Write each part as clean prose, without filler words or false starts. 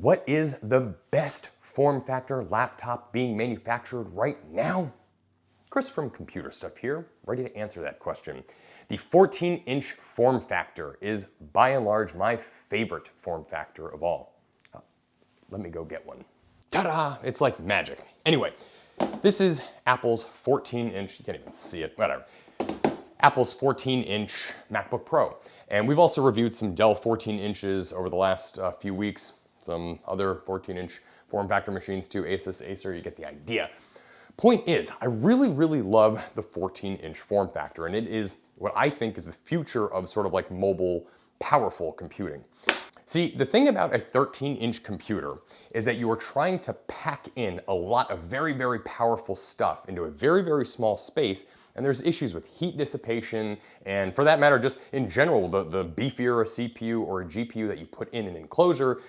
What is the best form factor laptop being manufactured right now? Chris from Computer Stuff here, ready to answer that question. The 14-inch form factor is by and large my favorite form factor of all. Let me go get one. Ta-da! It's like magic. Anyway, this is Apple's 14-inch, you can't even see it, whatever. Apple's 14-inch MacBook Pro. And we've also reviewed some Dell 14 inches over the last few weeks. Some other 14-inch form factor machines too, Asus, Acer, you get the idea. Point is, I really love the 14-inch form factor, and it is what I think is the future of sort of like mobile, powerful computing. See, the thing about a 13-inch computer is that you are trying to pack in a lot of very powerful stuff into a very small space, and there's issues with heat dissipation, and for that matter, just in general, the beefier a CPU or a GPU that you put in an enclosure,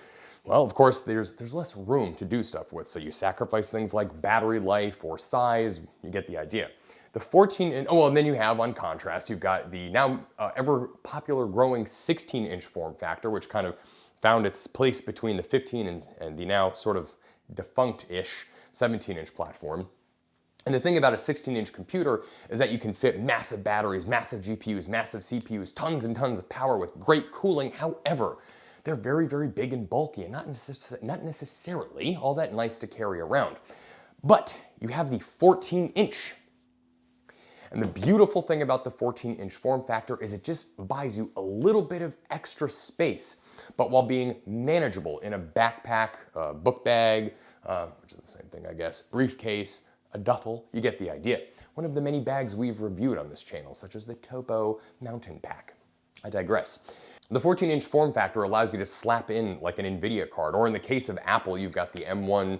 well, of course, there's less room to do stuff with, so you sacrifice things like battery life or size, you get the idea. The 14-inch, oh, and then you have, on contrast, you've got the now ever popular growing 16-inch form factor, which kind of found its place between the 15 and the now sort of defunct-ish 17-inch platform. And the thing about a 16-inch computer is that you can fit massive batteries, massive GPUs, massive CPUs, tons and tons of power with great cooling. However, they're very big and bulky and not necessarily all that nice to carry around. But you have the 14-inch. And the beautiful thing about the 14-inch form factor is it just buys you a little bit of extra space, but while being manageable in a backpack, a book bag, which is the same thing I guess, briefcase, a duffel, you get the idea. One of the many bags we've reviewed on this channel, such as the Topo Mountain Pack. I digress. The 14-inch form factor allows you to slap in like an NVIDIA card, or in the case of Apple, you've got the M1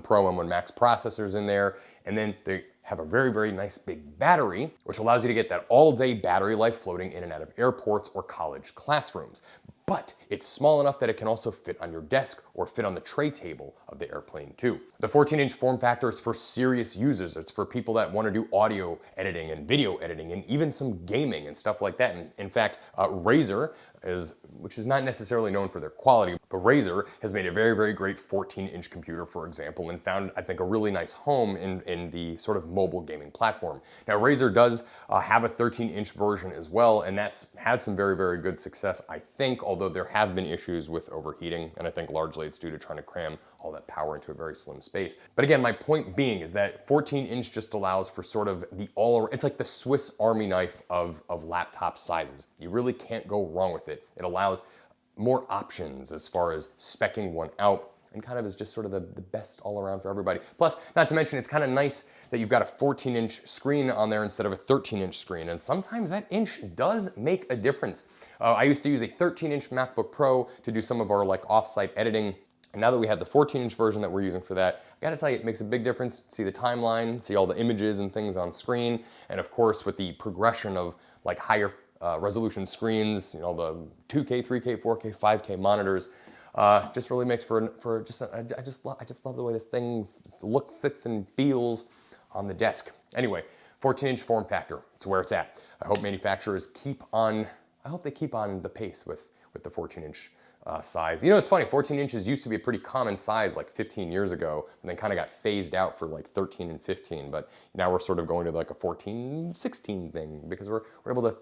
Pro, M1 Max processors in there, and then they have a very nice big battery, which allows you to get that all-day battery life floating in and out of airports or college classrooms. But it's small enough that it can also fit on your desk or fit on the tray table of the airplane too. The 14-inch form factor is for serious users. It's for people that want to do audio editing and video editing and even some gaming and stuff like that. And in fact, Razer, which is not necessarily known for their quality, but Razer has made a very great 14-inch computer, for example, and found, I think, a really nice home in the sort of mobile gaming platform. Now, Razer does have a 13-inch version as well, and that's had some very good success, I think, although there have been issues with overheating, and I think largely it's due to trying to cram all that power into a very slim space. But again, my point being is that 14-inch just allows for sort of it's like the Swiss Army knife of laptop sizes. You really can't go wrong with it. It allows more options as far as speccing one out, and kind of is just sort of the best all around for everybody. Plus, not to mention, it's kind of nice that you've got a 14-inch screen on there instead of a 13-inch screen, and sometimes that inch does make a difference. I used to use a 13-inch MacBook Pro to do some of our like off-site editing, and now that we have the 14-inch version that we're using for that, I gotta tell you, it makes a big difference. See the timeline, see all the images and things on screen, and of course with the progression of like higher resolution screens, you know, the 2K, 3K, 4K, 5K monitors, just really makes for just, I just love the way this thing looks, sits, and feels on the desk. Anyway, 14-inch form factor, it's where it's at. I hope manufacturers keep on the pace with the 14-inch size. You know, it's funny, 14 inches used to be a pretty common size like 15 years ago, and then kind of got phased out for like 13 and 15, but now we're sort of going to like a 14, 16 thing because we're able to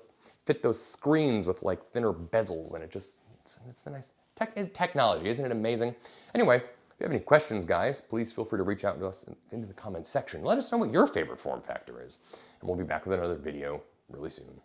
fit those screens with like thinner bezels, and it's the nice technology, isn't it amazing? Anyway, if you have any questions, guys, please feel free to reach out to us into the comments section. Let us know what your favorite form factor is, and we'll be back with another video really soon.